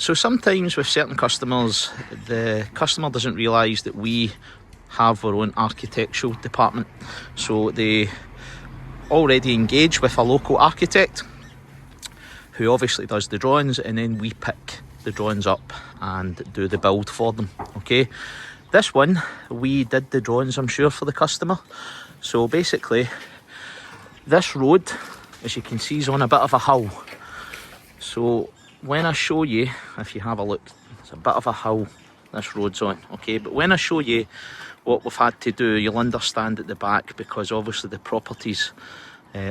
So sometimes with certain customers, the customer doesn't realise that we have our own architectural department. So they already engage with a local architect who obviously does the drawings, and then we pick the drawings up and do the build for them. Okay, this one we did the drawings, I'm sure, for the customer. So basically this road, as you can see, is on a bit of a hill. So when I show you, if you have a look, it's a bit of a hill this road's on. Okay, but when I show you what we've had to do, you'll understand at the back, because obviously the property's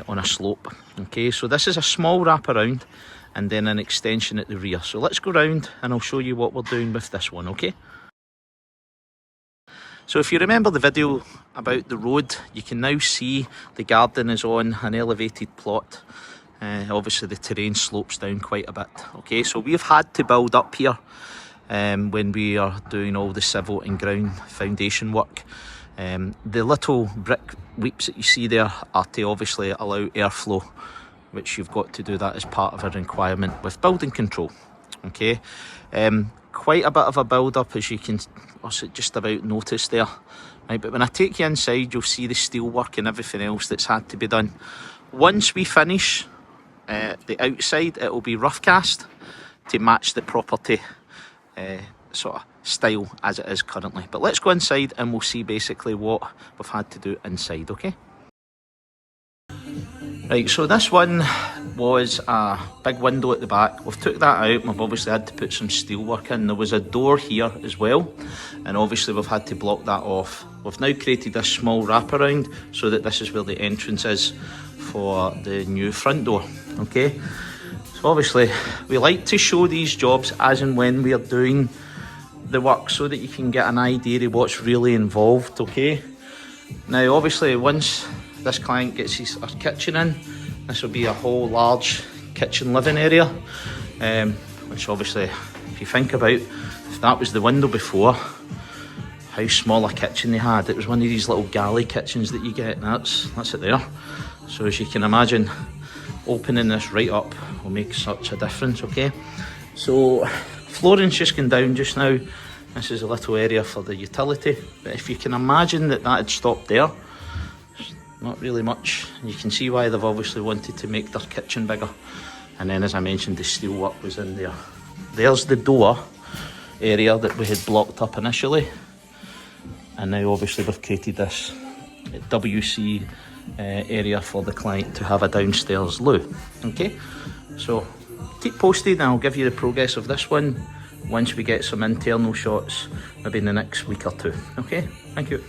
on a slope. Okay, so this is a small wraparound and then an extension at the rear. So let's go round and I'll show you what we're doing with this one. Okay, so if you remember the video about the road, you can now see the garden is on an elevated plot. Obviously the terrain slopes down quite a bit. Okay, so we've had to build up here when we are doing all the civil and ground foundation work. The little brick weeps that you see there are to obviously allow airflow, which you've got to do that as part of a requirement with building control. Okay, quite a bit of a build up, as you can also just about notice there. Right, but when I take you inside, you'll see the steel work and everything else that's had to be done. Once we finish the outside, it will be rough cast to match the property sort of style as it is currently. But let's go inside and we'll see basically what we've had to do inside. Okay, right, so this one was a big window at the back. We've took that out and we've obviously had to put some steel work in. There was a door here as well, and obviously we've had to block that off. We've now created this small wraparound so that this is where the entrance is for the new front door. Okay, so obviously we like to show these jobs as and when we are doing the work, so that you can get an idea of what's really involved. Okay, now obviously once this client gets his kitchen in, this will be a whole large kitchen living area, which obviously, if you think about, if that was the window before, how small a kitchen they had. It was one of these little galley kitchens that you get, and that's it there. So as you can imagine, opening this right up will make such a difference. Okay, so flooring's just gone down just now. This is a little area for the utility, but if you can imagine that had stopped there, not really much. You can see why they've obviously wanted to make their kitchen bigger. And then, as I mentioned, the steel work was in there. There's the door area that we had blocked up initially, and now obviously we've created this WC area for the client to have a downstairs loo. Okay, so keep posted and I'll give you the progress of this one once we get some internal shots, maybe in the next week or two. Okay, thank you.